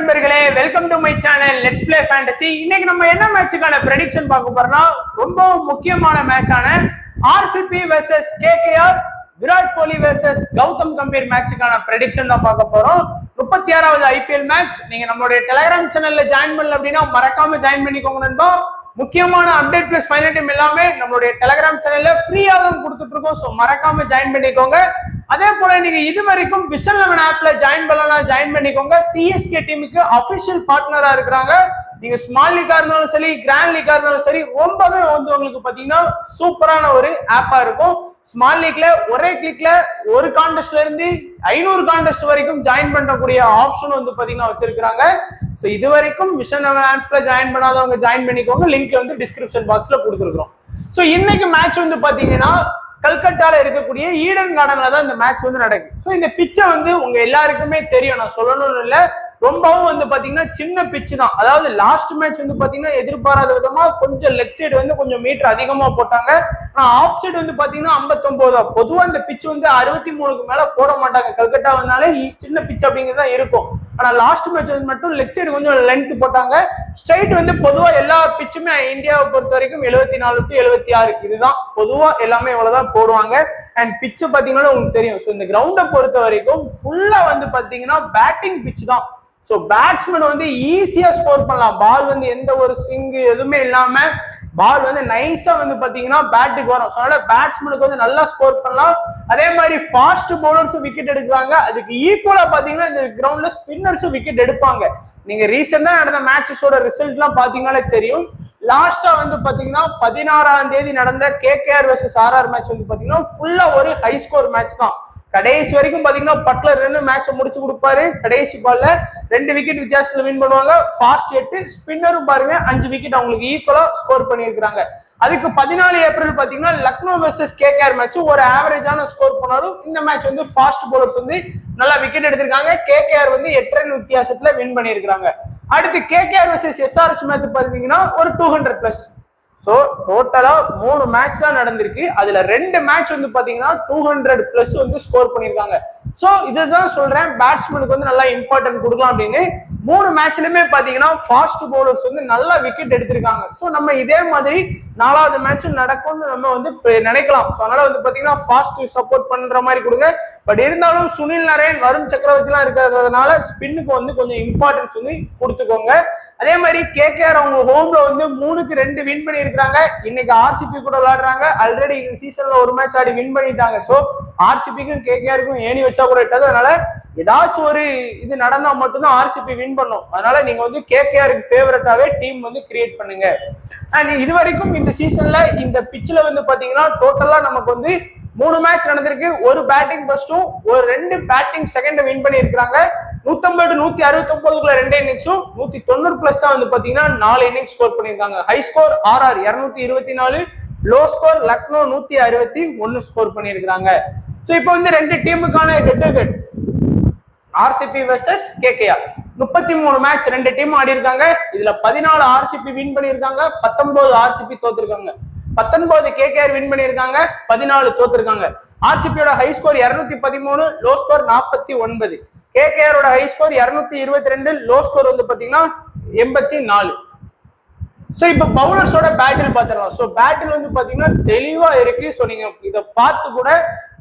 நண்பர்களே, welcome to my channel let's play fantasy. இன்னைக்கு நம்ம என்ன மேட்சுக்கான ப்ரெடிக்ஷன் பார்க்க போறோம்னா ரொம்ப முக்கியமான மேட்சான RCB versus KKR, Virat Kohli versus Gautham Gambhir மேட்சுக்கான prediction தான் பார்க்க போறோம். 36வது ஐபிஎல் மேட்ச். நீங்க நம்மளுடைய டெலிகிராம் சேனல்ல ஜாயின் பண்ணல அப்படின்னா மறக்காம ஜாயின் பண்ணிக்கோங்க நண்பா. முக்கியமான அப்டேட் பிளஸ் ஃபைனல் டீம் எல்லாமே நம்மளுடைய டெலிகிராம் சேனல்ல ஃப்ரீயா தான் கொடுத்துட்டு இருக்கோம். ஸோ மறக்காம ஜாயின் பண்ணிக்கோங்க. அதே போல நீங்க இது வரைக்கும் விஷன் 11 ஆப்ல ஜாயின் பண்ணலாம், ஜாயின் பண்ணிக்கோங்க. சிஎஸ்கே டீமுக்கு அபிஷியல் பார்ட்னரா இருக்கிறாங்க. நீங்க ஸ்மால் லீக்கா இருந்தாலும் சரி, கிராண்ட் லீக்கா இருந்தாலும் சரி, ரொம்பவே வந்து உங்களுக்கு பாத்தீங்கன்னா சூப்பரான ஒரு ஆப்பா இருக்கும். ஸ்மால் லீக்ல ஒரே கிளிக்ல ஒரு கான்டெஸ்ட்ல இருந்து 500 கான்டெஸ்ட் வரைக்கும் ஜாயின் பண்ணக்கூடிய ஆப்ஷன் வந்து பாத்தீங்கன்னா வச்சிருக்காங்க. சோ இது வரைக்கும் விஷன் 11 ஆப்ல ஜாயின் பண்ணாதவங்க ஜாயின் பண்ணிக்கோங்க. லிங்க் வந்து டிஸ்கிரிப்ஷன் பாக்ஸ்ல கொடுத்துருக்கோம். சோ இன்னைக்கு மேட்ச் வந்து பாத்தீங்கன்னா கல்கட்டால இருக்கக்கூடிய ஈடன் கார்டன்ல தான் இந்த மேட்ச் வந்து நடக்குது. ஸோ இந்த பிச்சை வந்து உங்க எல்லாருக்குமே தெரியும், நான் சொல்லணும்னு இல்லை. ரொம்பவும் வந்து பாத்தீங்கன்னா சின்ன பிச்சு தான். அதாவது லாஸ்ட் மேட்ச் வந்து பாத்தீங்கன்னா எதிர்பாராத விதமா கொஞ்சம் லெக் சைடு வந்து கொஞ்சம் மீட்டர் அதிகமா போட்டாங்க. ஆனா ஆஃப் சைடு வந்து பாத்தீங்கன்னா 59 தான். பொதுவா இந்த பிச்சு வந்து 63க்கு மேல போட மாட்டாங்க. கல்கட்டா வந்தாலே சின்ன பிச் அப்படிங்கிறது தான் இருக்கும். ஆனா லாஸ்ட் மேட்ச் வந்து மட்டும் லெக் சைடு கொஞ்சம் லென்த் போட்டாங்க. ஸ்ட்ரைட் வந்து பொதுவா எல்லா பிச்சுமே இந்தியாவை பொறுத்த வரைக்கும் 74 to 76 இதுதான் பொதுவா எல்லாமே இவ்வளவுதான் போடுவாங்க. அண்ட் பிச்சு பாத்தீங்கன்னா உங்களுக்கு தெரியும். ஸோ இந்த கிரவுண்டை பொறுத்த வரைக்கும் ஃபுல்லா வந்து பாத்தீங்கன்னா பேட்டிங் பிச்சு தான். ஸோ பேட்ஸ்மேன் வந்து ஈஸியா ஸ்கோர் பண்ணலாம். பால் வந்து எந்த ஒரு ஸ்விங் எதுவுமே இல்லாம பால் வந்து நைஸா வந்து பாத்தீங்கன்னா பேட்டுக்கு வரும். ஸோ அதனால பேட்ஸ்மேனுக்கு வந்து நல்லா ஸ்கோர் பண்ணலாம். அதே மாதிரி ஃபாஸ்ட் பவுலர்ஸும் விக்கெட் எடுக்கிறாங்க. அதுக்கு ஈக்குவலா பாத்தீங்கன்னா இந்த கிரவுண்ட்ல ஸ்பின்னர்ஸும் விக்கெட் எடுப்பாங்க. நீங்க ரீசெண்டா நடந்த மேட்சஸோட ரிசல்ட் எல்லாம் பாத்தீங்கன்னாலே தெரியும். லாஸ்டா வந்து பாத்தீங்கன்னா 16ஆம் தேதி நடந்த கேகேஆர் வெர்சஸ் ஆர்ஆர் மேட்ச் வந்து பாத்தீங்கன்னா ஃபுல்லா ஒரு ஹை ஸ்கோர் மேட்ச் தான். கடைசி வரைக்கும் பாத்தீங்கன்னா பட்லர் 2 மேட்ச முடிச்சு கொடுப்பாரு. கடைசி பால்ல 2 விக்கெட் வித்தியாசத்துல வின் பண்ணுவாங்க. ஃபாஸ்ட் 8, ஸ்பின்னரும் பாருங்க 5 விக்கெட் அவங்களுக்கு ஈக்குவலா ஸ்கோர் பண்ணியிருக்காங்க. அதுக்கு 14 ஏப்ரல் பாத்தீங்கன்னா லக்னோ வெர்சஸ் கேகேஆர் மேட்ச் ஒரு ஆவரேஜான ஸ்கோர் பண்ணாலும் இந்த மேட்ச் வந்து ஃபாஸ்ட் பவுலர்ஸ் வந்து நல்லா விக்கெட் எடுத்திருக்காங்க. கேகேஆர் வந்து 8 ரன் வித்தியாசத்துல வின் பண்ணியிருக்காங்க. அடுத்து கேகேஆர் வெர்சஸ் எஸ்ஆர்எச் மேட்ச் பாத்தீங்கன்னா ஒரு 200+. சோ டோட்டலா 3 மேட்ச் தான் நடந்திருக்கு. அதுல 2 மேட்ச் வந்து பாத்தீங்கன்னா 200+ வந்து ஸ்கோர் பண்ணிருக்காங்க. சோ இதுதான் சொல்றேன், பேட்ஸ்மேனுக்கு வந்து நல்லா இம்பார்ட்டன்ட் கொடுக்கலாம் அப்படின்னு. 3 மேட்ச்லயுமே பாத்தீங்கன்னா ஃபாஸ்ட் பவுலர்ஸ் வந்து நல்லா விக்கெட் எடுத்திருக்காங்க. சோ நம்ம இதே மாதிரி 4வது மேட்சும் நடக்கும்னு நம்ம வந்து நினைக்கலாம். சோ அதனால வந்து பாத்தீங்கன்னா ஃபாஸ்ட் சப்போர்ட் பண்ற மாதிரி கொடுங்க. பட் இருந்தாலும் சுனில் நரேன், வருண் சக்கரவர்த்தி எல்லாம் இருக்கிறதுனால ஸ்பின்னுக்கு வந்து கொஞ்சம் இம்பார்ட்டன்ஸ் வந்து கொடுத்துக்கோங்க. அதே மாதிரி கேகேஆர் அவங்க ஹோம்ல வந்து 3க்கு 2 வின் பண்ணி இருக்காங்க. இன்னைக்கு ஆர்சிபி கூட விளையாடுறாங்க. ஆல்ரெடி இந்த சீசன்ல ஒரு மேட்ச் ஆடி வின் பண்ணிட்டாங்க. சோ ஆர்சிபிக்கும் கேகேஆருக்கும் ஏணி வச்சா கூட இட்டாது. அதனால ஏதாச்சும் ஒரு இது நடந்தா மட்டும்தான் ஆர்சிபி வின் பண்ணும். அதனால நீங்க வந்து கேகேஆருக்கு ஃபேவரட்டாவே டீம் வந்து கிரியேட் பண்ணுங்க. அண்ட் இது வரைக்கும் இந்த சீசன்ல இந்த பிச்சில் வந்து பாத்தீங்கன்னா டோட்டலா நமக்கு வந்து 3 மேட்ச் நடந்திருக்கு. ஒரு பேட்டிங் ஃபர்ஸ்டும் ஒரு 2 பேட்டிங் செகண்ட் வின் பண்ணி இருக்காங்க. 150 169க்குள்ள 2 இன்னிங்ஸும் 190+ தான் வந்து பாத்தீங்கன்னா 4 இன்னிங்ஸ் ஸ்கோர் பண்ணிருக்காங்க. High score RR 224, low score Lucknow 161 score பண்ணிருக்காங்க. சோ இப்போ வந்து 2 டீமுக்கான head to head RCB versus KKR 33 match 2 team ஆடி இருக்காங்க. இதுல 14 ஆர்சிபி வின் பண்ணிருக்காங்க, 19 ஆர்சிபி தோத்துருக்காங்க. 19 கேகேஆர் வின் பண்ணிருக்காங்க, 14 தோத்துருக்காங்க. ஆர்சிபியோட ஹை ஸ்கோர் 213, லோ ஸ்கோர் 49. கேகேஆரோட ஹை ஸ்கோர் 222, லோ ஸ்கோர் வந்து பாத்தீங்கன்னா 84. சோ இப்ப பவுலர்ஸோட பேட்டில் பாத்துடலாம். சோ பேட்டில் வந்து பாத்தீங்கன்னா தெளிவா இருக்கு. சோ நீங்க இதை பார்த்து கூட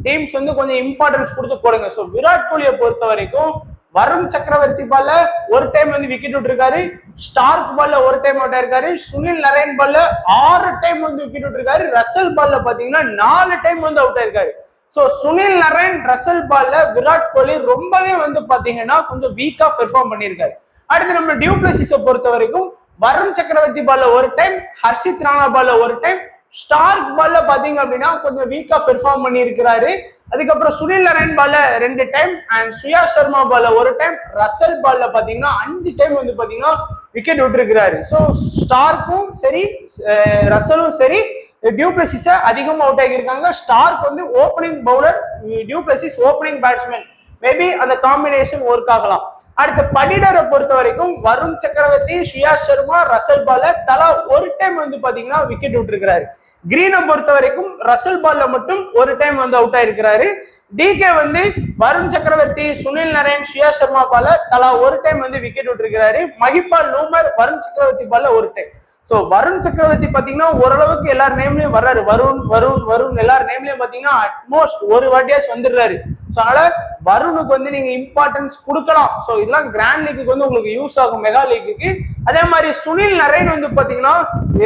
டீம்ஸ் வந்து கொஞ்சம் இம்பார்ட்டன்ஸ் கொடுத்து போடுங்க. சோ விராட் கோலியை பொறுத்த வரைக்கும் வருண் சக்கரவர்த்தி பால்ல ஒரு டைம் வந்து விக்கெட் விட்டுருக்காரு, ஸ்டார்க் பால்ல ஒரு டைம் அவுட் ஆயிருக்காரு, சுனில் நரேன் பால்ல 6 டைம் வந்து விக்கெட் விட்டுருக்காரு, ரசல் பால்ல பாத்தீங்கன்னா 4 டைம் வந்து அவுட் ஆயிருக்காரு. சோ சுனில் நரேன், ரசல் பால்ல விராட் கோலி ரொம்பவே வந்து பாத்தீங்கன்னா கொஞ்சம் வீக்கா பெர்ஃபார்ம் பண்ணியிருக்காரு. அடுத்து நம்ம டியூ பிளஸிஸை பொறுத்த வரைக்கும் வருண் சக்கரவர்த்தி பால்ல ஒரு டைம், ஹர்ஷித் ராணா பால்ல ஒரு டைம், ஸ்டார்க் பால்ல பாத்தீங்க அப்படின்னா கொஞ்சம் வீக்கா பெர்ஃபார்ம் பண்ணி இருக்கிறாரு. அதுக்கப்புறம் சுனில் நரேன் பால்ல 2 டைம் அண்ட் சுயா சர்மா பால்ல ஒரு டைம், ரசல் பால்ல பாத்தீங்கன்னா 5 டைம் வந்து பாத்தீங்கன்னா விக்கெட் விட்டுருக்கிறாரு. ஸோ ஸ்டார்க்கும் சரி ரசலும் சரி டியூ பிளஸிஸ அதிகமா அவுட் ஆகியிருக்காங்க. ஸ்டார்க் வந்து opening bowler, du Plessis opening batsman. Maybe அந்த காம்பினேஷன் ஒர்க் ஆகலாம். அடுத்த படிடரை பொறுத்த வரைக்கும் வருண் சக்கரவர்த்தி, சுயா சர்மா, ரசல் பால்ல தலா ஒரு டைம் வந்து பாத்தீங்கன்னா விக்கெட் விட்டுருக்கிறாரு. கிரீனை பொறுத்த வரைக்கும் ரசல் பால்ல மட்டும் ஒரு டைம் வந்து அவுட் ஆயிருக்கிறாரு. டிகே வந்து வருண் சக்கரவர்த்தி, சுனில் நரேன், ஷியா சர்மா பால்ல தலா ஒரு டைம் வந்து விக்கெட் விட்டுருக்கிறாரு. மஹிபால் லூமர், வருண் சக்கரவர்த்தி பால்ல ஒரு டைம். சோ வருண் சக்கரவர்த்தி பாத்தீங்கன்னா ஓரளவுக்கு எல்லார் நேம்லயும் வர்றாரு. வருண் வருண் வருண் எல்லார் நேம்லயும் பாத்தீங்கன்னா அட்மோஸ்ட் ஒரு வாட்டியாச்சும் வந்துடுறாரு. சோ அதனால வருணுக்கு வந்து நீங்க இம்பார்ட்டன்ஸ் கொடுக்கலாம். சோ இதெல்லாம் கிராண்ட் லீக்கு வந்து உங்களுக்கு யூஸ் ஆகும், மெகா லீக்கு. அதே மாதிரி சுனில் நரேன் வந்து பாத்தீங்கன்னா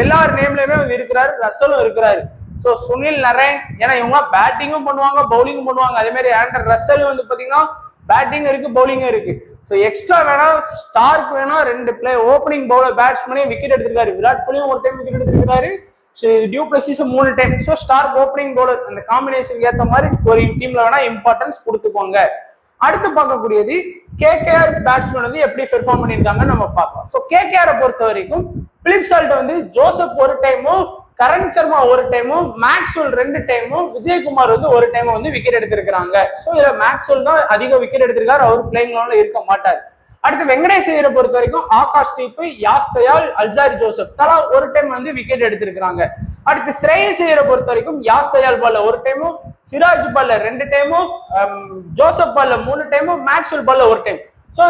எல்லார் நேம்லயுமே வந்து இருக்கிறாரு, ரசலும் இருக்கிறாரு. சோ சுனில் நரேன் ஏன்னா இவங்க பேட்டிங்கும் பண்ணுவாங்க, பவுலிங்கும் பண்ணுவாங்க. அதே மாதிரி ஆண்டர் ரசல் வந்து பாத்தீங்கன்னா பேட்டிங் இருக்கு, பவுலிங் இருக்கு. சோ எக்ஸ்ட்ரா வேணா ஸ்டார்க் வேணா 2 பிளேயர் ஓப்பனிங் பவுலர் பேட்ஸ்மேனே விக்கெட் எடுத்திருக்காரு. விராட் கோலியும் ஒரு டைம் விக்கெட் எடுத்திருக்காரு, du Plessis 3 time. So Starc opening bowler அந்த காம்பினேஷனுக்கு ஏத்த மாதிரி ஒரு டீம்ல வேணா இம்பார்ட்டன்ஸ் கொடுத்துக்கோங்க. அடுத்து பார்க்கக்கூடியது கேகேஆர் பேட்ஸ்மேன் வந்து எப்படி பெர்ஃபார்ம் பண்ணிருக்காங்கன்னு நம்ம பார்க்கலாம். சோ கேகேஆரை பொறுத்த வரைக்கும் பிலிப் சால்ட் வந்து ஜோசப் ஒரு டைமும், கரண் சர்மா ஒரு டைமும், மேக்ஸ்வெல் 2 டைமும், விஜயகுமார் வந்து ஒரு டைம் வந்து விக்கெட் எடுத்திருக்காங்க. சோ இதுல மேக்ஸ்வெல் தான் அதிக விக்கெட் எடுத்திருக்காரு, அவர் பிளேயிங் லெவல்ல இருக்க மாட்டார். அடுத்து வெங்கடேஷ் ஐயரை பொறுத்த வரைக்கும் ஆகாஷ் தீப், யாஸ் தயால், அல்சாரி ஜோசப் தலா ஒரு டைம் வந்து விக்கெட் எடுத்திருக்காங்க. அடுத்து ஸ்ரேயஸ் ஐயரை பொறுத்த வரைக்கும் யாஸ் தயால் பால்ல ஒரு டைமும், சிராஜ் பால்ல 2 டைமும், ஜோசப் பால்ல 3 டைமும், மேக்ஸ்வெல் பால்ல ஒரு டைம். சோ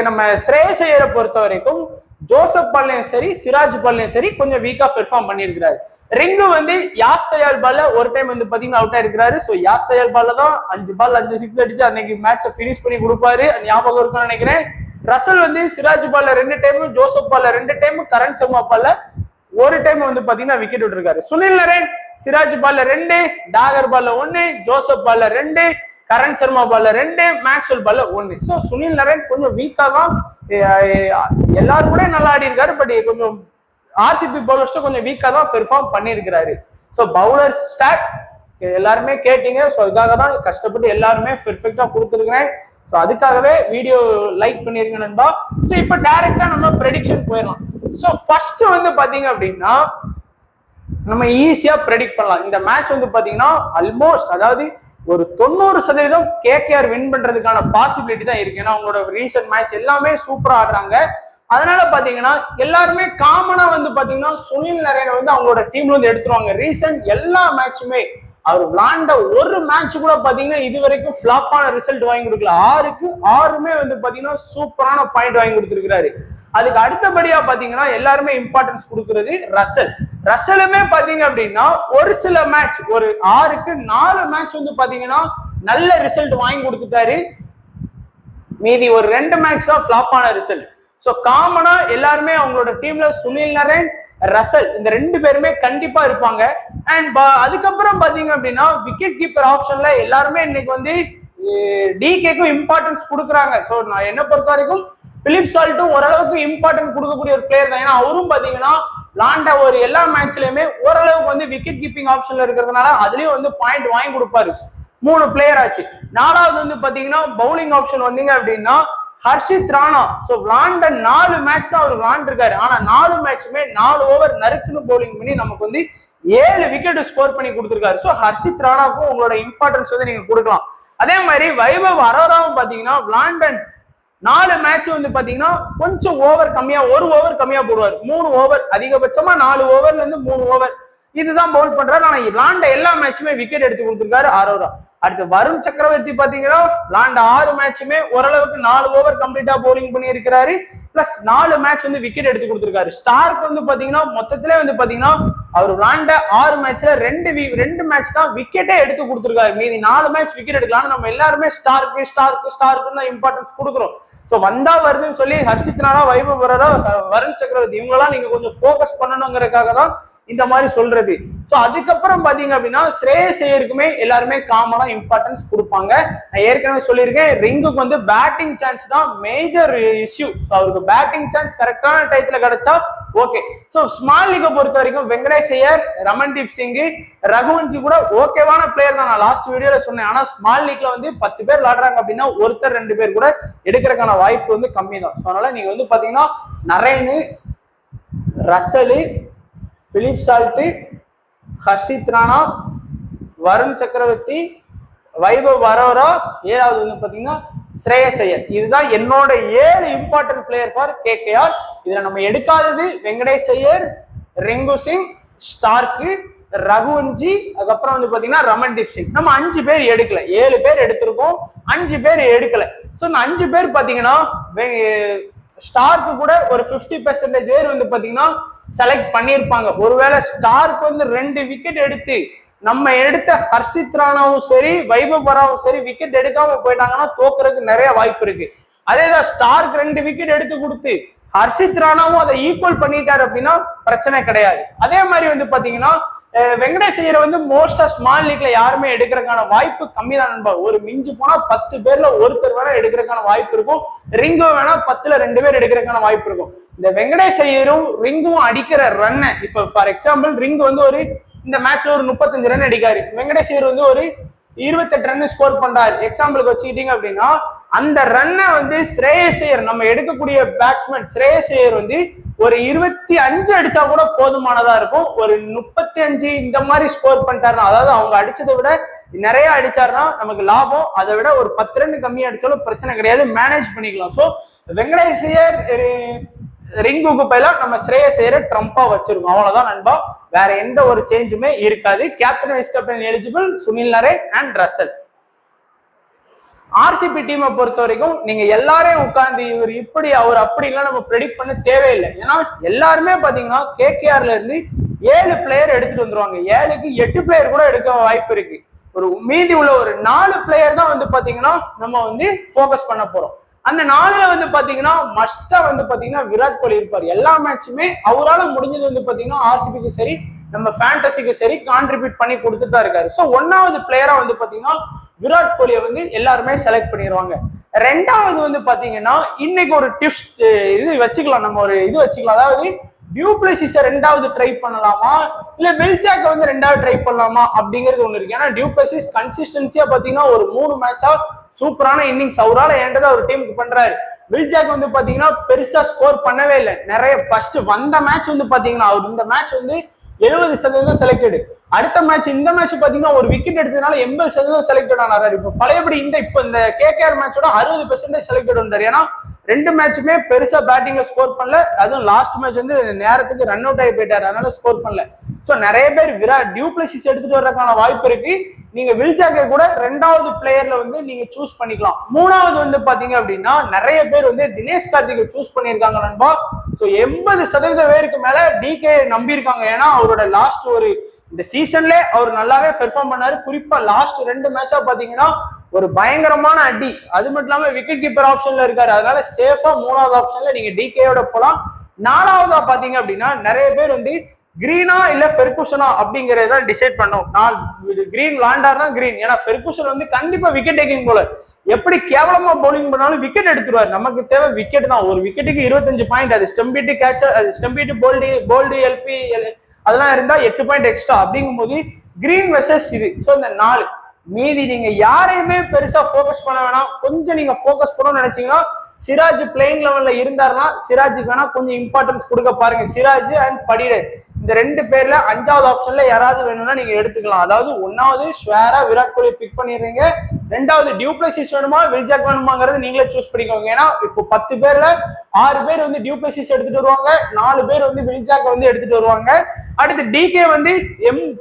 நம்ம ஸ்ரேயஸ் ஐயரை பொறுத்த வரைக்கும் ஜோசப் பால்லையும் சரி, சிராஜ் பால்லையும் சரி கொஞ்சம் வீக்கா பெர்ஃபார்ம் பண்ணியிருக்கிறாரு. ரிங்கு வந்து யாஸ் தயால் பால்ல ஒரு டைம் வந்து பாத்தீங்கன்னா அவுட் ஆயிருக்கிறாரு. சோ யாஸ் தயால் பால்ல தான் 5 பால் 5 6 அடிச்சு அன்னைக்கு மேட்சை பினிஷ் பண்ணி கொடுப்பாரு, ஞாபகம் இருக்கும்னு நினைக்கிறேன். ரசல் வந்து சிராஜ் பால்ல 2 டைம், ஜோசப் பால்ல 2 டைம், கரண் சர்மா பால்ல ஒரு டைம் வந்து பாத்தீங்கன்னா விக்கெட் விட்டுருக்காரு. சுனில் நரேன் சிராஜ் பால்ல 2, டாகர் பால்ல 1, ஜோசப் பால்ல 2, கரண் சர்மா பால்ல 2, மேக்ஸ்வெல் பால்ல 1. சோ சுனில் நரேன் கொஞ்சம் வீக்கா தான், எல்லாரும் கூட நல்லா ஆடி இருக்காரு. பட் கொஞ்சம் ஆர்சிபி பவுலர்ஸ் கொஞ்சம் வீக்கா தான் பெர்ஃபார்ம் பண்ணியிருக்கிறாரு. சோ பவுலர்ஸ் ஸ்டாட் எல்லாருமே கேட்டீங்க. சோ இதுக்காக தான் கஷ்டப்பட்டு எல்லாருமே பெர்ஃபெக்டா கொடுத்துருக்கிறேன். சோ அதுக்காகவே வீடியோ லைக் பண்ணிருங்க நண்பா. சோ இப்போ டைரக்டா நம்ம ப்ரெடிக்ஷன் போயிடலாம். சோ ஃபர்ஸ்ட் வந்து பாத்தீங்க அப்படின்னா நம்ம ஈஸியா ப்ரெடிக்ட் பண்ணலாம். இந்த மேட்ச் வந்து பாத்தீங்கன்னா ஆல்மோஸ்ட் அதாவது ஒரு 90% கேகேஆர் வின் பண்றதுக்கான பாசிபிலிட்டி தான் இருக்கு. ஏன்னா அவங்களோட ரீசன்ட் மேட்ச் எல்லாமே சூப்பரா ஆடுறாங்க. அதனால பாத்தீங்கன்னா எல்லாருமே காமனா வந்து பாத்தீங்கன்னா சுனில் நரேனை வந்து அவங்களோட டீம்ல வந்து எடுத்துருவாங்க. ரீசன்ட் எல்லா மேட்சுமே அவர் விளாண்ட ஒரு மேட்ச் கூட பாத்தீங்கன்னா இது வரைக்கும் ஃபிளாப்பான ரிசல்ட் வாங்கி கொடுக்கல. 6க்கு 6மே வந்து பாத்தீங்கன்னா சூப்பரான பாயிண்ட் வாங்கி கொடுத்துருக்காரு. அதுக்கு அடுத்தபடியா பாத்தீங்கன்னா எல்லாருமே இம்பார்ட்டன்ஸ் கொடுக்கறது ரசல். ரசலுமே பாத்தீங்க அப்படின்னா ஒரு சில மேட்ச் ஒரு 6க்கு 4 மேட்ச் வந்து பாத்தீங்கன்னா நல்ல ரிசல்ட் வாங்கி கொடுத்துட்டாரு. மீதி ஒரு 2 மேட்ச் தான் ஃபிளாப்பான ரிசல்ட். சோ காமனா எல்லாருமே அவங்களோட டீம்ல சுனில் நரேன், ரசல் இந்த 2 பேருமே கண்டிப்பா இருப்பாங்க. அண்ட் அதுக்கப்புறம் பாத்தீங்க அப்படின்னா விக்கெட் கீப்பர் ஆப்ஷன்ல எல்லாருமே இன்னைக்கு வந்து டிகேக்கும் இம்பார்ட்டன்ஸ் கொடுக்குறாங்க. சோ நான் என்ன பொறுத்த வரைக்கும் பிலிப் சால்ட்டும் ஓரளவுக்கு இம்பார்ட்டன்ட் கொடுக்கக்கூடிய ஒரு பிளேயர் தான். ஏன்னா அவரும் பாத்தீங்கன்னா லாண்ட ஒரு எல்லா மேட்ச்லயுமே ஓரளவுக்கு வந்து விக்கெட் கீப்பிங் ஆப்ஷன்ல இருக்கிறதுனால அதுலயும் வந்து பாயிண்ட் வாங்கி கொடுப்பாரு. 3 பிளேயர் ஆச்சு. 4வது வந்து பாத்தீங்கன்னா பவுலிங் ஆப்ஷன் வந்தீங்க அப்படின்னா ஹர்ஷித் ராணா. சோ விளாண்ட 4 மேட்ச் தான் அவர் விளாண்டிருக்காரு. ஆனா 4 மேட்சுமே 4 ஓவர் நறுக்குன்னு பவுலிங் பண்ணி நமக்கு வந்து 7 விக்கெட் ஸ்கோர் பண்ணி கொடுத்திருக்காரு. சோ ஹர்ஷித் ராணாவுக்கும் உங்களோட இம்பார்ட்டன்ஸ் வந்து நீங்க கொடுக்கலாம். அதே மாதிரி வைபவ் அரோராவும் பாத்தீங்கன்னா விளாண்ட 4 மேட்ச் வந்து பாத்தீங்கன்னா கொஞ்சம் ஓவர் கம்மியா, 1 ஓவர் கம்மியா போடுவார். 3 ஓவர் அதிகபட்சமா 4 ஓவர்ல இருந்து 3 ஓவர் இதுதான் பவுல் பண்றாரு. ஆனா விளாண்ட எல்லா மேட்சுமே விக்கெட் எடுத்து கொடுத்திருக்காரு அரோரா. அடுத்து வருண் சக்கரவர்த்தி பாத்தீங்கன்னா விளாண்ட 6 மேட்சுமே ஓரளவுக்கு 4 ஓவர் கம்ப்ளீட்டா பவுலிங் பண்ணி இருக்கிறாரு. பிளஸ் 4 மேட்ச் வந்து விக்கெட் எடுத்து கொடுத்திருக்காரு. ஸ்டார்க் வந்து பாத்தீங்கன்னா மொத்தத்திலே வந்து பாத்தீங்கன்னா அவர் விளாண்ட 6 மேட்ச்ல 2 மேட்ச் தான் விக்கெட்டே எடுத்து கொடுத்திருக்காரு. மீதி 4 மேட்ச் விக்கெட் எடுக்கலாம். நம்ம எல்லாருமே ஸ்டார்க்கு தான் இம்பார்ட்டன்ஸ் கொடுக்குறோம். சோ வந்தா வருதுன்னு சொல்லி ஹர்ஷித் ராணா, வைபவ் அரோரா, வருண் சக்கரவர்த்தி இவங்கெல்லாம் நீங்க கொஞ்சம் போக்கஸ் பண்ணணுங்கிறதுக்காக தான் இந்த மாதிரி சொல்றது. சோ அதுக்கப்புறம் பாத்தீங்க அப்படின்னா ஸ்ரேயஸ் ஐயருக்குமே எல்லாருமே காமனா இம்பார்ட்டன்ஸ் கொடுப்பாங்க. நான் ஏற்கனவே சொல்லியிருக்கேன், ரிங்குக்கு வந்து பேட்டிங் சான்ஸ் தான் மேஜர் இஷ்யூ. சோ அவருக்கு பேட்டிங் சான்ஸ் கரெக்டான டயத்துல கிடைச்சா ஓகே. சோ ஸ்மால் லீகை பொறுத்த வரைக்கும் வெங்கடேஷ் ஐயர், ரமன்தீப் சிங், ரகுவன்சி கூட ஓகேவான பிளேயர் தான். நான் லாஸ்ட் வீடியோல சொன்னேன். ஆனா ஸ்மால் லீக்ல வந்து 10 பேர் விளையாடுறாங்க அப்படின்னா ஒருத்தர் 2 பேர் கூட எடுக்கிறதுக்கான வாய்ப்பு வந்து கம்மி தான். சோ அதனால நீங்க வந்து பாத்தீங்கன்னா Narine, ரசலு, Philip salt, Harshit Rana, Varun சக்கரவர்த்தி, வைபவ் அரோரா, 7வது வந்து பாத்தீங்கன்னா ஸ்ரேயஸ் ஐயர். இதுதான் என்னோட 7 இம்பார்ட்டன்ட் பிளேயர் ஃபார் கேகேஆர். இதுல நம்ம எடுக்காதது வெங்கடேஷ் ஐயர், ரிங்கு சிங், ஸ்டார்க்கு, ரகுவன்ஜி, அதுக்கப்புறம் வந்து பாத்தீங்கன்னா ரமன்தீப் சிங். நம்ம 5 பேர் எடுக்கல, 7 பேர் எடுத்திருக்கோம், 5 பேர் எடுக்கல. சோ இந்த 5 பேர் பாத்தீங்கன்னா ஸ்டார்க்கு கூட ஒரு 50% பேர் வந்து பாத்தீங்கன்னா செலக்ட் பண்ணிருப்பாங்க. ஒருவேளை ஸ்டார்க்கு வந்து 2 விக்கெட் எடுத்து நம்ம எடுத்த ஹர்ஷித் ராணாவும் சரி வைபவ் பராவும் சரி விக்கெட் எடுக்காம போயிட்டாங்கன்னா தோக்குறதுக்கு நிறைய வாய்ப்பு இருக்கு. அதேதான் ஸ்டார்க்கு 2 விக்கெட் எடுத்து கொடுத்து ஹர்ஷித் ராணாவும் அதை ஈக்குவல் பண்ணிட்டாரு அப்படின்னா பிரச்சனை கிடையாது. அதே மாதிரி வந்து பாத்தீங்கன்னா வெங்கடேஷ் ஐயர் வந்து மோஸ்டா ஸ்மால் லீக்ல யாருமே எடுக்கிறதுக்கான வாய்ப்பு கம்மி தான் நண்பா. ஒரு மிஞ்சு போனா 10 பேர்ல ஒருத்தர் வேணா எடுக்கிறதுக்கான வாய்ப்பு இருக்கும். ரிங்கு வேணா 10ல 2 பேர் எடுக்கிறதுக்கான வாய்ப்பு இருக்கும். இந்த வெங்கடேஷ் ஐயரும் ரிங்கும் அடிக்கிற ரன்னை இப்ப ஃபார் எக்ஸாம்பிள் ரிங் வந்து ஒரு இந்த மேட்ச்ல ஒரு 35 ரன் அடிக்காரு, வெங்கடேஷ் ஐயர் வந்து ஒரு 28 ரன் ஸ்கோர் பண்றாரு எக்ஸாம்பிளுக்கு வச்சுக்கிட்டீங்க அப்படின்னா, அந்த ரன்னை வந்து ஸ்ரேயஸ் ஐயர் நம்ம எடுக்கக்கூடிய பேட்ஸ்மேன் ஸ்ரேயஸ் ஐயர் வந்து ஒரு 25 அடிச்சா கூட போதுமானதா இருக்கும். ஒரு 35 இந்த மாதிரி ஸ்கோர் பண்ணிட்டாருன்னா, அதாவது அவங்க அடிச்சதை விட நிறைய அடிச்சாருன்னா நமக்கு லாபம். அதை விட ஒரு 10 ரன் கம்மி அடிச்சாலும் பிரச்சனை கிடையாது, மேனேஜ் பண்ணிக்கலாம். சோ வெங்கடேஷ் ஐயர் ரிங்குக்கு பதிலா நம்ம ஸ்ரேயஸ் ஐயரை ட்ரம்பா வச்சிருக்கோம், அவ்வளவுதான் நண்பா. வேற எந்த ஒரு சேஞ்சுமே இருக்காது. Captain vice captain eligible Sunil Naren and Russell. RCB டீமை பொறுத்த வரைக்கும் நீங்க எல்லாரையும் உட்கார்ந்து இவர் இப்படி அவர் அப்படி எல்லாம் நம்ம ப்ரெடிக்ட் பண்ண தேவையில்லை. ஏன்னா எல்லாருமே பாத்தீங்கன்னா கேகேஆர்ல இருந்து 7 பிளேயர் எடுத்துட்டு வந்துருவாங்க, 7க்கு 8 பிளேயர் கூட எடுக்க வாய்ப்பு இருக்கு. ஒரு மீதி உள்ள ஒரு 4 பிளேயர் தான் வந்து பாத்தீங்கன்னா நம்ம வந்து போக்கஸ் பண்ண போறோம். அந்த 4ல வந்து பாத்தீங்கன்னா மஸ்டா வந்து பாத்தீங்கன்னா விராட் கோலி இருப்பார். எல்லா மேட்சுமே அவரால் முடிஞ்சது வந்து பாத்தீங்கன்னா ஆர்சிபிக்கு சரி நம்ம ஃபேண்டசிக்கு சரி கான்ட்ரிபியூட் பண்ணி கொடுத்துட்டு தான் இருக்காரு. ஸோ 1வது பிளேயரா வந்து பாத்தீங்கன்னா விராட் கோலியை வந்து எல்லாருமே செலக்ட் பண்ணிடுவாங்க. 2வது வந்து பாத்தீங்கன்னா இன்னைக்கு ஒரு டிப்ஸ் இது வச்சுக்கலாம், நம்ம ஒரு இது வச்சுக்கலாம். அதாவது டியூப்ளசிஸை 2வது ட்ரை பண்ணலாமா இல்ல வில்ஜாக்க வந்து 2வது ட்ரை பண்ணலாமா அப்படிங்கிறது ஒண்ணு இருக்கு. ஏன்னா டியூப்ளசிஸ் கன்சிஸ்டன்சியா பாத்தீங்கன்னா ஒரு 3 மேட்சா சூப்பரான இன்னிங்ஸ் அவரால் ஏண்டதை ஒரு டீமுக்கு பண்றாரு. வில்ஜாக் வந்து பாத்தீங்கன்னா பெருசா ஸ்கோர் பண்ணவே இல்லை. நிறைய ஃபர்ஸ்ட் வந்த மேட்ச் வந்து பாத்தீங்கன்னா அவர் இந்த மேட்ச் வந்து 70% செலக்டடு. அடுத்த மேட்ச் இந்த மேட்ச் பாத்தீங்கன்னா ஒரு விக்கெட் எடுத்ததுனால 80% செலக்டட் ஆனாரு. இப்போ பழையபடி இப்போ இந்த கேகேஆர் மேட்சோட 60% செலக்டட் வந்தாரு. ஏன்னா 2 மேட்சுமே பெருசா பேட்டிங்ல ஸ்கோர் பண்ணல, அதுவும் லாஸ்ட் மேட்ச் வந்து நேரத்துக்கு ரன் அவுட் ஆகி போயிட்டாரு, அதனால ஸ்கோர் பண்ணல. சோ நிறைய பேர் விராட் டியூப்ளசிஸ் எடுத்துட்டு வர்றதுக்கான வாய்ப்பு இருக்கு. நீங்க வில்ஜாக்கை கூட 2வது பிளேயர்ல வந்து நீங்க சூஸ் பண்ணிக்கலாம். 3வது வந்து பாத்தீங்க அப்படின்னா நிறைய பேர் வந்து தினேஷ் கார்த்திகை சூஸ் பண்ணியிருக்காங்க நண்பா. சோ 80% பேருக்கு மேல டிகே நம்பி இருக்காங்க. ஏன்னா அவரோட லாஸ்ட் ஒரு இந்த சீசன்ல அவர் நல்லாவே பெர்ஃபார்ம் பண்ணாரு. குறிப்பா லாஸ்ட் 2 மேட்சா பாத்தீங்கன்னா ஒரு பயங்கரமான அடி, அது மட்டும் இல்லாம விக்கெட் கீப்பர் ஆப்ஷன்ல இருக்காரு. அதனால சேஃபா 3வது ஆப்ஷன்ல நீங்க டிகேயோட போலாம். 4வதா பாத்தீங்க அப்படின்னா நிறைய பேர் வந்து கிரீனா இல்ல ஃபெர்குசனா அப்படிங்கறத டிசைட் பண்ணோம். நான் கிரீன் விளாண்டாருன்னா கிரீன், ஏன்னா ஃபெர்குசன் வந்து கண்டிப்பா விக்கெட் டேக்கிங் போல எப்படி கேவலமா பவுலிங் பண்ணாலும் விக்கெட் எடுத்துருவாரு. நமக்கு தேவை விக்கெட் தான். ஒரு விக்கெட்டுக்கு 25 பாயிண்ட், அது ஸ்டம்பிட்டு கேட்சர், அது ஸ்டம்பிட்டு போல்டு எல்பி அதெல்லாம் இருந்தா 8 பாயிண்ட் எக்ஸ்ட்ரா. அப்படிங்கும் போது கிரீன் வெர்சஸ் இது. ஸோ இந்த 4 மீதி நீங்க யாரையுமே பெருசா போக்கஸ் பண்ண வேணாம். கொஞ்சம் நீங்க போக்கஸ் பண்ணணும்னு நினைச்சீங்கன்னா சிராஜ் பிளேயிங் லெவல்ல இருந்தாருன்னா சிராஜுக்கு வேணா கொஞ்சம் இம்பார்ட்டன்ஸ் கொடுக்க பாருங்க. சிராஜ் அண்ட் படிடர் இந்த 2 பேர்ல 5வது ஆப்ஷன்ல யாராவது வேணும்னா நீங்க எடுத்துக்கலாம். அதாவது 1வது ஸ்வேரா விராட் கோலி பிக் பண்ணிடுறீங்க, 2வது டியூப்ளசிஸ் வேணுமா வில்ஜாக் வேணுமாங்கிறது நீங்களே சூஸ் பண்ணிக்கோங்க. ஏன்னா இப்போ 10 பேர்ல 6 பேர் வந்து டியூப்ளசிஸ் எடுத்துட்டு வருவாங்க, 4 பேர் வந்து வில்ஜாக் வந்து எடுத்துட்டு வருவாங்க. அடுத்து டிகே வந்து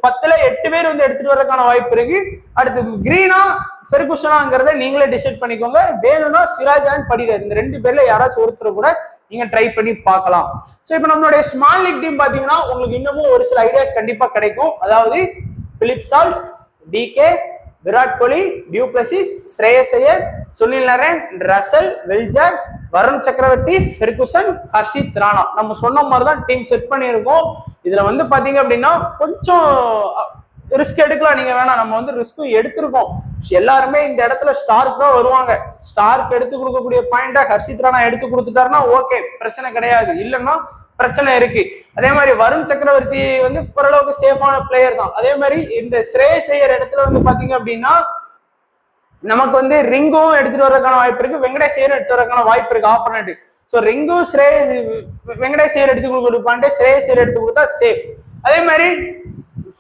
10ல 8 பேர் வந்து எடுத்துட்டு வர்றதுக்கான வாய்ப்பு இருக்கு. அடுத்து கிரீனா ஃபெர்குசனாங்கிறத நீங்களே டிசைட் பண்ணிக்கோங்க. வேணும்னா சிராஜ் அண்ட் படிடர் இந்த 2 பேர்ல யாராச்சும் ஒருத்தர் கூட நீங்க ட்ரை பண்ணி பார்க்கலாம். சோ இப்போ நம்மளுடைய ஸ்மால் லீக் டீம் பாத்தீங்கன்னா உங்களுக்கு இன்னமும் ஒரு சில ஐடியாஸ் கண்டிப்பா கிடைக்கும். அதாவது Philip salt, decay, Virat Kohli, du Plessis, ஸ்ரேயஸ் ஐயர், சுனில் நரேன், ரசல், வில்ஜாக், வருண் சக்கரவர்த்தி, ஃபெர்குசன், ஹர்ஷித் ராணா நம்ம சொன்ன மாதிரிதான் டீம் செட் பண்ணியிருக்கோம். இதுல வந்து பாத்தீங்க அப்படின்னா கொஞ்சம் ரிஸ்க் எடுக்கலாம். நீங்க வேணா நம்ம வந்து ரிஸ்க்கும் எடுத்திருக்கோம். எல்லாருமே இந்த இடத்துல ஸ்டார்க் தான் வருவாங்க. ஸ்டார்க் எடுத்து கொடுக்கக்கூடிய பாயிண்டா ஹர்ஷித் ராணா எடுத்து கொடுத்துட்டாருன்னா ஓகே, பிரச்சனை கிடையாது. இல்லைன்னா பிரச்சனை இருக்கு. அதே மாதிரி வருண் சக்கரவர்த்தி வந்து ஓரளவுக்கு சேஃபான பிளேயர் தான். அதே மாதிரி இந்த ஸ்ரேயஸ் ஐயர் இடத்துல வந்து பாத்தீங்க அப்படின்னா நமக்கு வந்து ரிங்கும் எடுத்துட்டு வர்றதுக்கான வாய்ப்பு இருக்கு, வெங்கடேஷ் ஐயர் எடுத்து வர்றதுக்கான வாய்ப்பு இருக்கு ஆப்போனண்ட். ஸோ ரிங்கும் வெங்கடேஷ் ஐயர் எடுத்து கொடுக்க பாயிண்ட் ஸ்ரேயஸ் ஐயர் எடுத்து கொடுத்தா சேஃப். அதே மாதிரி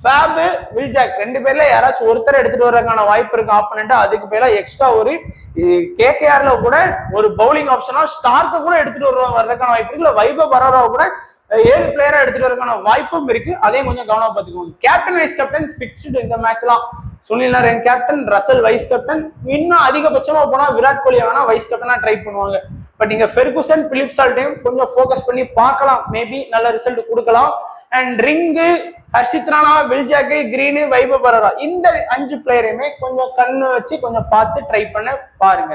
ஃபேப், வில்ஜாக் 2 பேர்ல யாராச்சும் ஒருத்தர் எடுத்துட்டு வர்றதுக்கான வாய்ப்பு இருக்கு ஆப்போனண்ட். அதுக்கு பேரா எக்ஸ்ட்ரா ஒரு கேகேஆர்ல கூட ஒரு பவுலிங் ஆப்ஷனா ஸ்டார்க்கு கூட எடுத்துட்டு வர்றதுக்கான வாய்ப்பு இருக்கு. இல்ல வைபவ் பரோராவை கூட 7 பிளேயரா எடுத்துட்டு வரக்கான வாய்ப்பும் இருக்கு. அதையும் கொஞ்சம் கவனமா பார்த்துக்கோங்க. கேப்டன் வைஸ் கேப்டன் பிக்ஸ்டு இந்த மேட்ச்லாம். Sunil Narine captain, Russell vice captain, இன்னும் அதிகபட்சமா போனா விராட் கோலி வேணா வைஸ் கேப்டனா ட்ரை பண்ணுவாங்க. பட் இங்க ஃபெர்குசன், பிலிப் சால்ட்டையும் கொஞ்சம் ஃபோக்கஸ் பண்ணி பார்க்கலாம். மேபி நல்ல ரிசல்ட் கொடுக்கலாம். And Rinku, Harshit Rana, Will Jacks, Green, Vaibhav Arora இந்த 5 பிளேயரையுமே கொஞ்சம் கண்ணு வச்சு கொஞ்சம் பார்த்து ட்ரை பண்ண பாருங்க.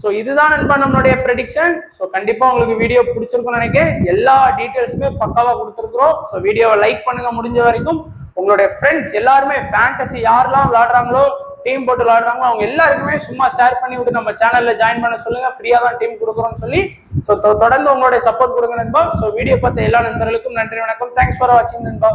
ஸோ இதுதான் நண்பா நம்மளுடைய ப்ரெடிக்ஷன். ஸோ கண்டிப்பா உங்களுக்கு வீடியோ பிடிச்சிருக்கும்னு நினைக்கிறேன். எல்லா டீட்டெயில்ஸுமே பக்காவா கொடுத்துருக்குறோம். ஸோ வீடியோவை லைக் பண்ணுங்க. முடிஞ்ச வரைக்கும் உங்களுடைய ஃப்ரெண்ட்ஸ் எல்லாருமே ஃபேண்டசி யாரெல்லாம் விளையாடுறாங்களோ, டீம் போட்டு விளையாடுறாங்களோ அவங்க எல்லாருக்குமே சும்மா ஷேர் பண்ணி விட்டு நம்ம சேனல்ல ஜாயின் பண்ண சொல்லுங்க. ஃப்ரீயா தான் டீம் கொடுக்குறோம்னு சொல்லி. ஸோ தொடர்ந்து உங்களுடைய சப்போர்ட் கொடுங்க நண்பா. ஸோ வீடியோ பார்த்த எல்லா நண்பர்களுக்கும் நன்றி, வணக்கம். தேங்க்ஸ் ஃபார் வாட்சிங் நண்பா.